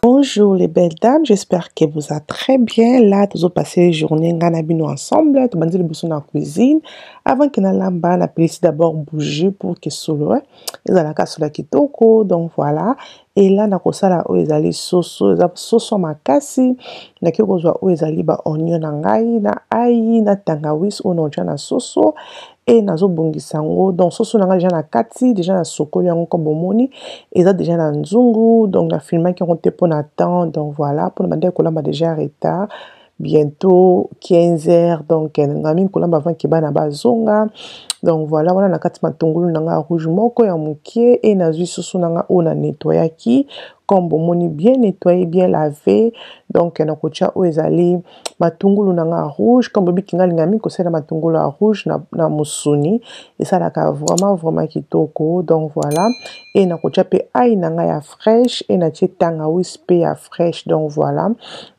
Bonjour les belles dames, j'espère que vous allez très bien. Là, nous allons passer la journée ensemble, nous allons dans la cuisine. Avant que nous allions, d'abord bouger pour que solo, ils allaient casser la kitoko, donc voilà. Et là, nous allons où ils allaient sauce makasi, nous allons où ils allaient oignon nangai, na aïe, na tangawis ou non na sauce. Et nazo bongisa ngo donc soso nanga déjà na kati déjà na sokoli yango comme bomoni eza déjà na nzungu donc na filma qui compte pour na temps donc voilà pour demander kolamba déjà en retard bientôt 15h donc ngami kolamba avant ki bana bazonga donc voilà wana na kati matungulu nanga rouge moko ya mukie et na zui soso nanga ona nettoyaki comme bomoni bien nettoyé bien lavé donc na kocha o ezali matungulu nanga rouge comme bobi kinga lingami ko sala matungulu rouge na musuni et ça la vraiment kitoko donc voilà et na kocha pe ai nanga ya fraîche et na tanga wispe ya fraîche donc voilà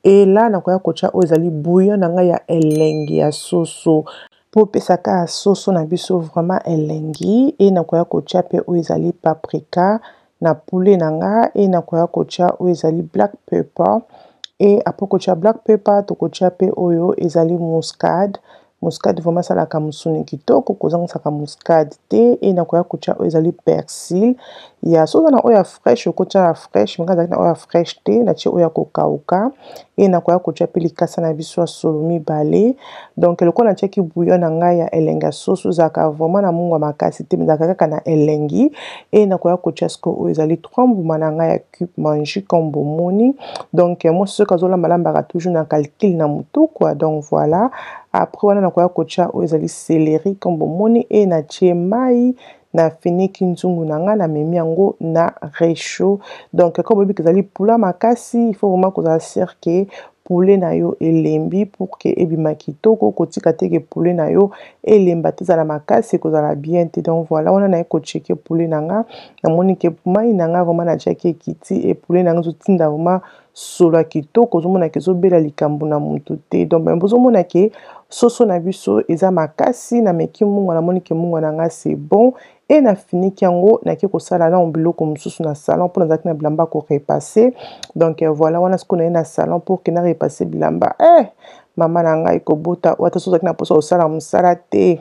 et là na kocha o ezali bouillon nanga ya elengi ya soso pour pesaka soso na biso vraiment elengi et na kocha pe o ezali paprika na poulet nanga et na kocha o ezali black pepper et après kocha black pepper to kocha pe oyo ezali muscade vraiment ça la kamusuni kitoko kozanga saka muscade te et na kocha o ezali persil ya soso na oya fresh kocha la fresh mais na oya fresh te na ti oya kokauka et na kocha pe likasa na biso solomi balé donc le ko na ti ki bouillon nanga ya elenga soso zaka vraiment na mungu makasi te mais kaka na elengi et na kocha sko o ezali 3 mbuma nanga ya cube manger comme bomoni donc moi ce que zola malamba toujours na calcul na mutu quoi donc voilà après wana na kocha o ezali céleri comme bomoni et na tie mai na fini kinzungu nanga na memi yango na réchaud donc comme bobi kezali pula makasi il faut vraiment que ça sert que poulet na yo elembi pour que ebima kitoko kotika te ke poulet na yo elemba te za la makasi ko za la bien te donc voilà on a ko checker poulet nanga na moni ke mai nanga vraiment na checker kiti et poulet nanga zo tinda vraiment solo kitoko zo mona ke zo bela likambo na mutu te donc ben bozo mona ke soso na biso eza makasi na meki mungu na moni ke mungu nanga c'est bon et na fini kiango na ki ko sala na biloko mususu na salon pour na na bilamba ko repasser donc voilà wana ce qu'on a na salon pour que na repasser bilamba mama na ngai ko bota wata soso na poso sala musala te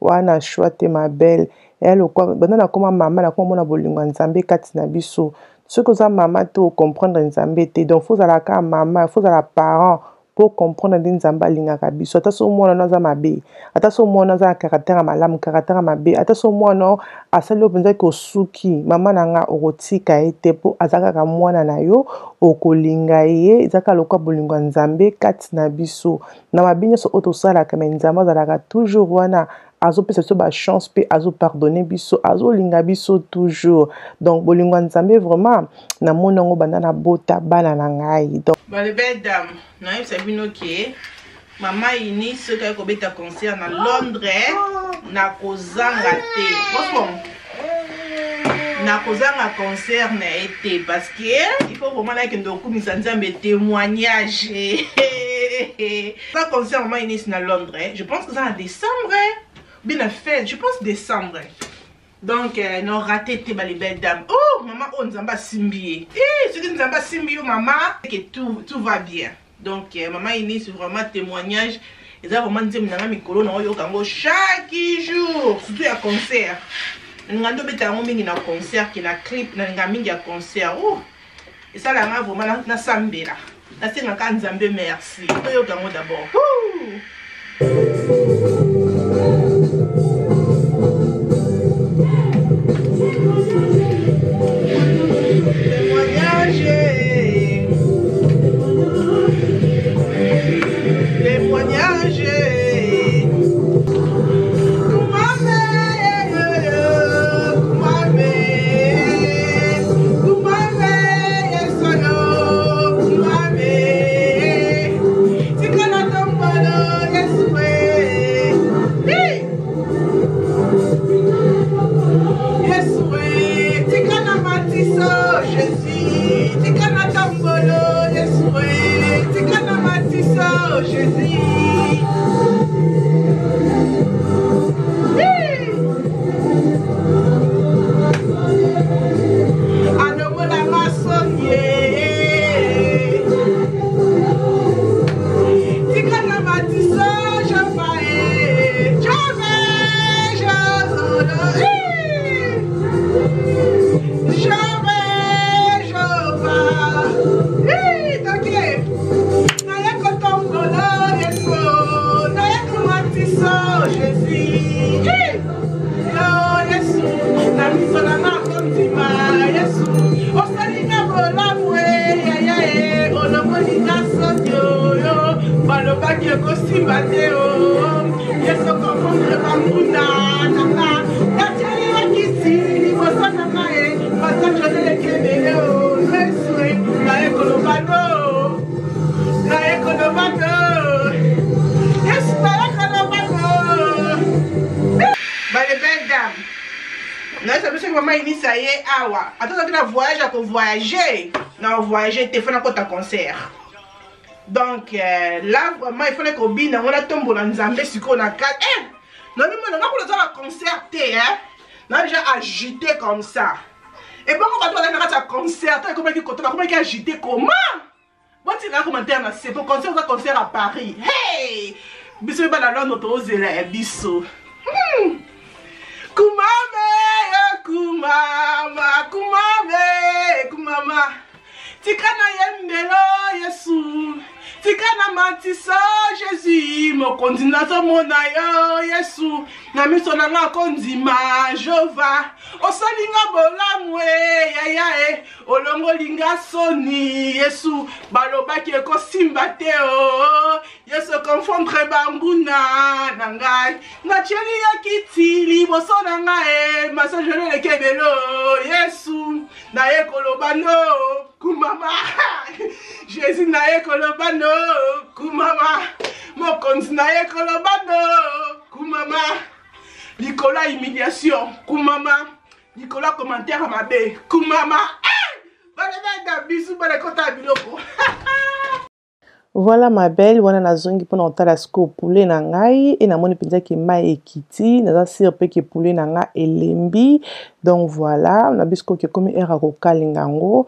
wana chouette ma belle et le quoi bana koma mama na koma mona bolingo nzambe kati na biso ce que ça maman te comprendre nzambe te donc faut ala ka mama faut ala parent pour comprendre des nzamba lingaka biso ata so mwana na za mabe ata so mwana za caractère malamu caractère mabe ata so mwana asali openza ko suki mama nanga okotika ete po azaka ka mwana na yo okolinga ye ezaka lokwa bolingo nzambe kati na biso na mabinyo so otosala ka nzamba zalaka toujours wana azo pesa so ba chance pe azo pardonner biso azo linga biso toujours donc bolingo nzambe vraiment na monango banda na bota bana na ngai donc les belles dames na yebisa bino ke mama ini soki ayi kobeta concert na Londres na kozanga te bonbon na kozanga concert na été parce que il faut vraiment like ndo kumisa nzambe témoignage ça concert mama ini na Londres je pense que ça en décembre bien fait je pense décembre donc non raté te les belles dames oh maman on nzamba simbié ce que nzamba simbié maman que tout va bien donc maman ini c'est vraiment témoignage et ça vraiment nzembe na mikolo na yo kango chaque jour surtout ya concert ngando beta ngo mingi na concert ki na clip na ngamingi ya concert oh et ça là vraiment na sambela na senga ka nzambe merci yo kango d'abord balobaki ekosimba te o yesu confondre bambuna nanga natieli bakisi liboso na ngai basajoneleki ebele o yesu naye koloba no naye koloba no yesu naye koloba no bale belle dame naye sabi soki mama inisa ye awa atozaki na voyage akovoyage na voyage te fana kota concert. Donc là vraiment il fallait qu'on bine on a tombé dans Nzambe siko na kat non mais non pour la concert hein non déjà agité comme ça et bon on va aller dans un concert comment qui côté comment qui agité comment bon tu vas commentaire na c'est pour concert à Paris hey biso ba la notre ozela biso kumama tikana yembelo yesu tikana matiso Jésus mokonzi nazomona yo yesu na miso na nga kondima jova osalinga bolamwe yaya olongolinga soni yesu balobaki ekosimba te o yesu confondre bambuna na ngai natieli ya kiti liboso na ngai masajoleleki ebelo yesu naye koloba no kumama Jésus naye koloba no kumama mokonzi naye koloba no kumama Nicolas humiliation kumama Nicolas commentaire mabe kumama bana bisu bana kota biloko. Voilà ma belle, wana nazongi pona otala siko poulet na ngai et namoni penza ki mai ekiti naza sir pe ki poulet na nga elembi donc voilà na bisko ke komi era ko kalinga ngo.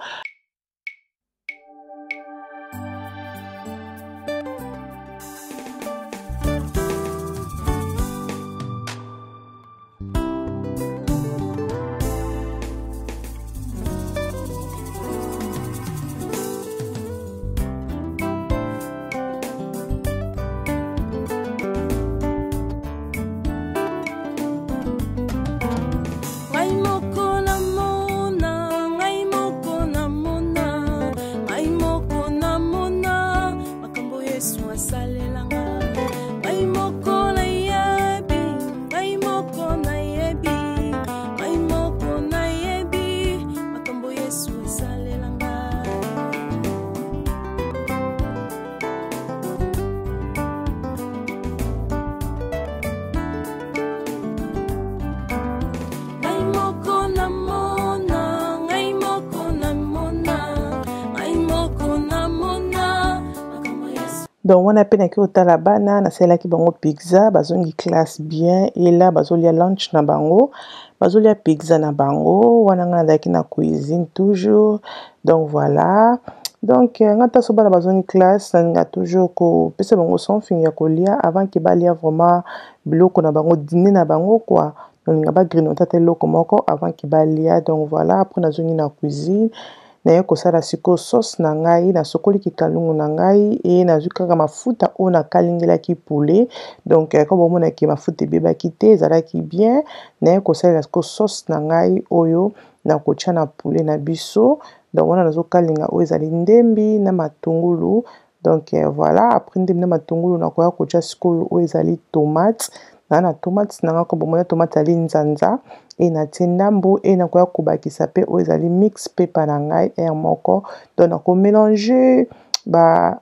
Donc on a peine que otala bana na sela ki bango pizza bazongi classe bien et là bazolia lunch na bango bazolia pizza na bango wana ngana ki na cuisine toujours donc voilà donc ngata so bana bazongi classe nga toujours ko pese bango son fin ya kolia avant que balia vraiment biloko na bango dîner na bango quoi donc nga ba grignoter te loko moko avant que balia donc voilà après na zongi na cuisine naye kosala siko sauce na ngai na sokoli ki kalungu na ngai et na zukaka mafuta o na kalingela ki poulet donc comme bomona ki mafuta beba kite ezalaki bien naye kosala siko sauce na ngai oyo na kotia na poulet na biso donc wana nazo kalinga o ezali ndembi na matungulu donc voilà après ndembi na matungulu na koya kotia siko o ezali tomate na tomate nanga ko bomona tomate ali nzanza et na tindambu et na koya kubakisa pe o ezali mix pepa na ngai moko donc na ko mélanger ba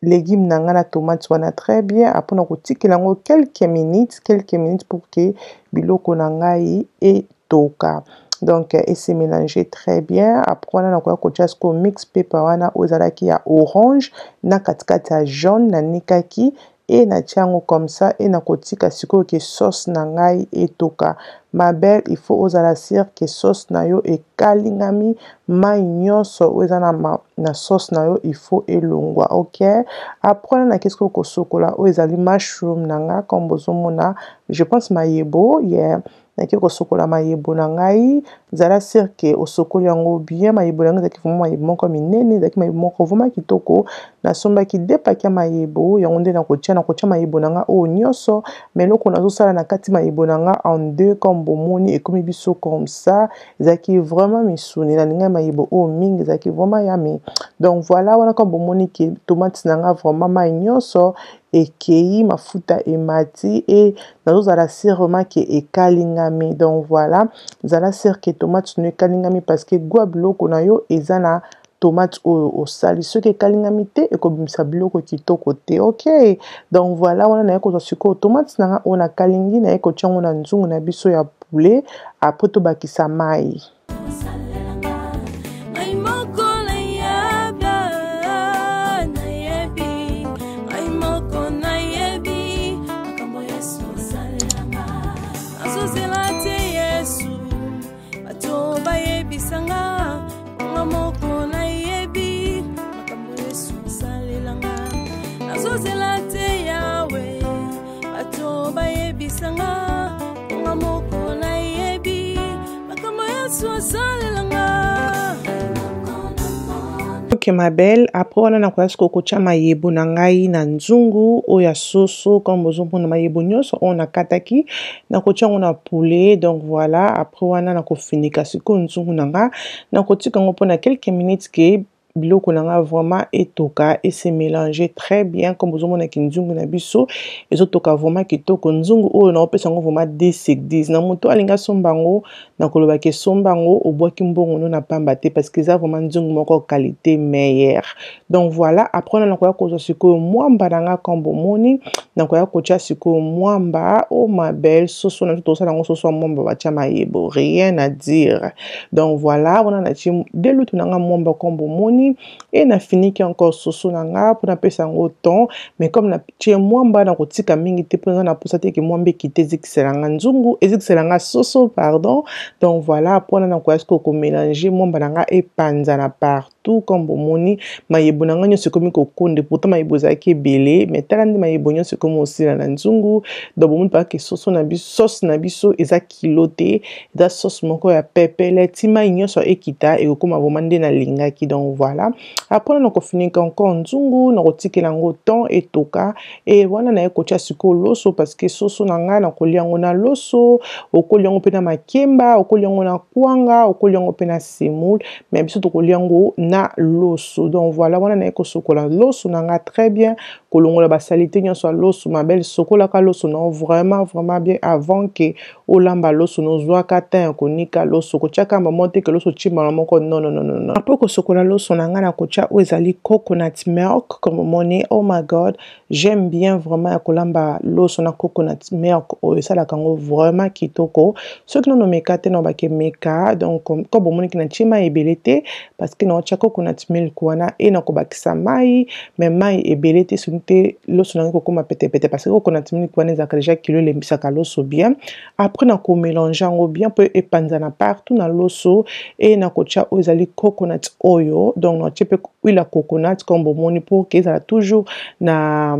légumes nanga na tomate wana très bien après na ko tikela ngo quelques minutes pour que biloko na ngai et toka donc et se mélanger très bien après on a koya kotia ko mix pepa wana o ezalaki ya orange na katikati ya jaune na nikaki et na tiango comme ça et na kotika siko ke sauce na ngai etoka ma belle il faut osala sir que sauce na yo e kalingami mai nyonso ozana na sauce na yo il faut elongwa OK après na qu'est-ce que kosokola o ezali mushroom nanga comme bozomona je pense mayebo yeah na ke kosokola mayebo na ngai zala sir ke osokoli yango bien mayebo yango ezalaki vraiment mayebo moko minene ezalaki mayebo moko vraiment kitoko nasombaki de paki ya mayebo yango nde nakotia mayebo na nga oyo nyonso mais eloko nazosala na kati mayebo na nga en deux comme bomoni ekomi biso comme ça ezalaki vraiment misuni nalingai mayebo oyo mingi ezalaki vraiment yami donc voilà wana comme bomoni ke tomate na nga vraiment mai nyonso ekei mafuta emati et nazozala sûrement ke ekalingami donc voilà zala sûr ke tomate no ekalingami parce que goût biloko na yo eza na tomate oyo osali soki ekalingami te ekobimisa biloko kitoko te ok donc voilà wana naye kozwa sikoyo tomate na nga oyo nakalingi naye kotia yango na nzungu na biso ya poulet après tobakisa mai Ok ma belle, après on a quoi ko kocha mayebo na ngai na nzungu oya soso comme bozomona mayebo nyonso on a kataki na kocha on a poulet donc voilà après on a ko finika siko nzungu na nga na kotika ngo pona quelques minutes ke biloko na nga vraiment etoka et se mélanger très bien comme bozomona ki nzungu na biso ezotoka vraiment kitoko nzungu oyo na opesa ngo vraiment 10/10 na moto alinga sombango na koloba ke sombango obwaki mbongo no na pamba te parce que ça vraiment nzungu moko qualité meilleure donc voilà après on a koya ko siko mwamba na comme bomoni na koya ko tia siko mwamba oh ma belle soso na tout ça ngo soso mwamba batia mayebo rien à dire donc voilà on a ti de lutu na mwamba comme bomoni et na fini qui encore soso nanga pour na pesa ngo temps mais comme na tie mwamba na kotika mingi te pour na posate ke mwamba kite zikselanga nzungu ezikselanga soso pardon donc voilà pour na ko est-ce ko mélanger mwamba nanga et panza na partout comme bomoni mayebo nanga nyonso komi ko konde pourtant mayebo zaki belé mais talandi mayebo nyonso komi aussi na nzungu donc bomoni pas que soso na biso sauce na biso eza kiloté eza sauce moko ya pepele tima nyonso ekita et ko ma vraiment nde na lingaki donc voilà après on a fini encore nzungu na kotikela ngo temps et toka et voilà na ekotia siko loso parce que soso nanga na kolia ngo na loso okolia ngo pena makemba okolia ngo na kwanga okolia ngo pena semoule mais biso to kolia ngo na loso donc voilà wana na ekosokola loso nanga très bien kolongola ba salité nyonso loso ma belle sokola ka loso non vraiment bien avant que olamba loso no zwa kata konika loso kotiaka maman te que loso chimala moko non après ko sokola loso nanga na kotia ezali coconut milk comme monnaie oh my god j'aime bien vraiment kolamba loso na coconut milk o ça la kango vraiment kitoko ceux qui n'ont mekate no bake meka donc comme monnaie qui na chima ebelete parce que na tia coconut milk wana et na ko bakisa mai mais mai ebelete sunte loso nanga ko koma pete parce que coconut milk wana za déjà kilo le bisaka loso bien après na ko mélanger ngo bien pour epanza na partout na loso et na ko tia ezali coconut oil donc na tia huile à coconut comme bomoni pour que ça toujours na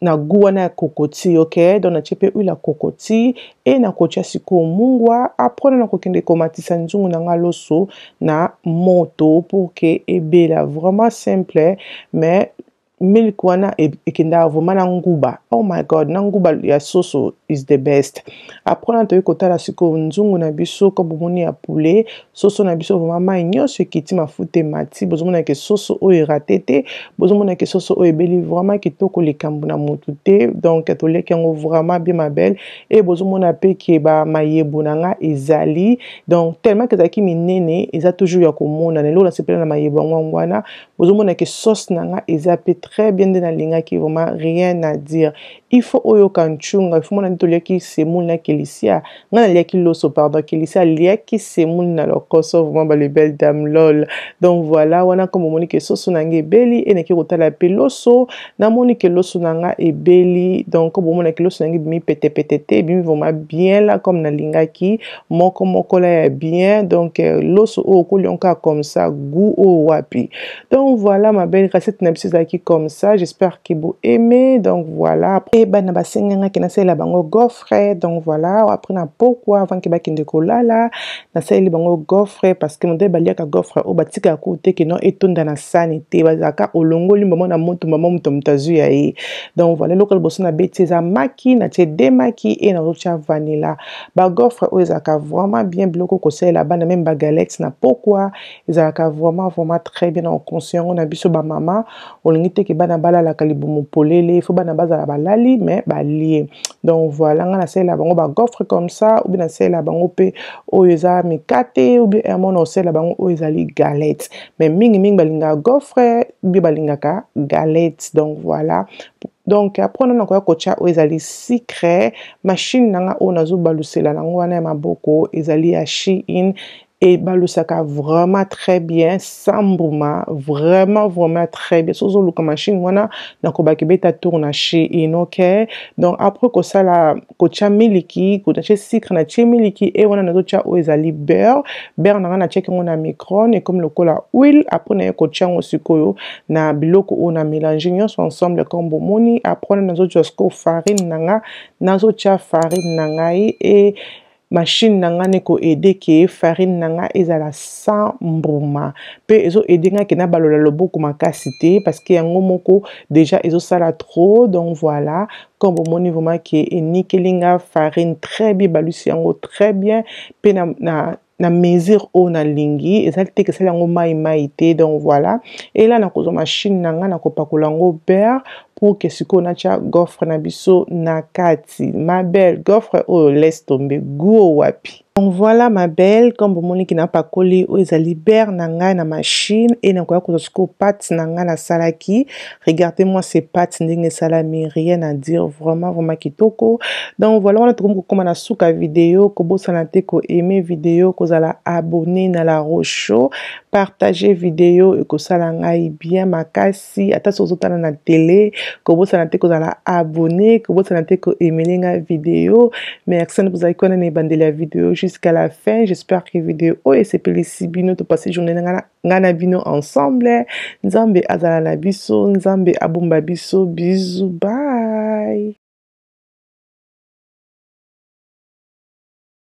goût wana kokoti ok donc na tia huile à kokoti et na kotia siko mungwa après na kokende komatisa nzungu na nga loso na moto pour que ebela vraiment simple mais milk wana ekenda vraiment na nguba oh my god na nguba ya soso is the best après na toyi kotala siko nzungu na biso ko bomoni ya poulet soso na biso vraiment mai nyonso ekiti mafuta mati bozomona ke soso oyo ratete bozomona ke soso oyo ebeli vraiment kitoko likambo na mutu te donc toleki yango vraiment bien ma belle et bozomona pe ke ba mayebo nanga ezali donc tellement que zaki minene eza toujours ya komona lelo la sepela na mayebo ngwana bozomona ke sauce nanga eza pe très bien de la linga qui vraiment rien à dire il faut oyo kanchunga il faut mona toliaki semoule na kelisia ngana liaki loso pardon kelisia liaki semoule na lokoso vraiment ba les belles dames lol donc voilà wana comme monique soso nanga ebeli et neki kotala pe loso na monique loso nanga ebeli donc comme monique loso nanga bimi pete te bimi vraiment bien là comme na lingaki moko là bien donc loso o kolionka comme ça goût au wapi donc voilà ma belle recette na biso qui comme ça j'espère que vous aimez donc voilà Et bana basenga ki nasala bango gaufre. Donc voilà, après na pourquoi avant que bakinde kolala nasala bango gaufre parce que monde baliaka gaufre o batika côté que non etonda na sanité bazaka olongoli maman na moto maman muto mutazu ya e. Donc voilà local bosso na betiza maki na tie demaki et na rocha vanilla. Ba gaufre o ezaka vraiment bien biloko ko sala bana même ba galette na pourquoi ezaka vraiment très bien en conscient on a biso ba mama olingite ke bana bala la kalibumu polele faut bana bazala balali mais balié. Donc voilà on a sala bango ba gaufre comme ça ou bien sala bango pe o eza mikate ou bien mon sala bango o ezali galette mais mingi balinga gaufre bi balingaka galette. Donc voilà. Donc après on a encore kocha o ezali sucré machine nanga o nazo balusela nango wana maboko ezali ya Shein et balusaka vraiment très bien sambouma vraiment très bien sozo luka machine wana na ko bakibeta tourna Shein. OK, donc après ko sala kocha miliki ko tache sucre na che miliki et wana nazo cha o ezali beurre nanga na check ngona micron et comme le cola huile après na kocha ngo sikoyo na biloko o na mélanger nyonso ensemble comme bomoni. Après nazo josko farine nanga nazo cha farine nangai et machine nanga ne ko aider ke farine nanga ezala sans mbuma pe ezo aider nga ke na balola loboko makasi te parce que yango moko déjà ezo sala trop. Donc voilà comme bomoni vraiment ke enikelinga farine très bien balusi yango très bien pe na mesure o na lingi ezali te ke sala yango mai te. Donc voilà et là na kozo machine nanga na kopakola yango beurre pour que siko na cha gaufre na biso na kati. Ma belle gaufre o laisse tomber goût wapi. Donc voilà ma belle comme bomoni ki na pakoli o ezali beurre nanga na machine et na koya kozo siko pâte nanga na salaki. Regardez-moi ces pâtes ndenge salami, rien à dire, vraiment kitoko. Donc voilà on a trouvé comme na suka vidéo ko bosana te ko aimer vidéo ko zala abonner na la Rocho, partager vidéo et ko sala ngai bien makasi ata sozotana na télé ko bosana te ko zala abonner ko bosana te ko aimer nga vidéo. Merci de vous avoir connaître bandeli la vidéo jusqu'à la fin. J'espère que vidéo et c'est si bino to passer journée ngana bino ensemble. Nzambe azala na biso, nzambe abumba biso, bisous, bye.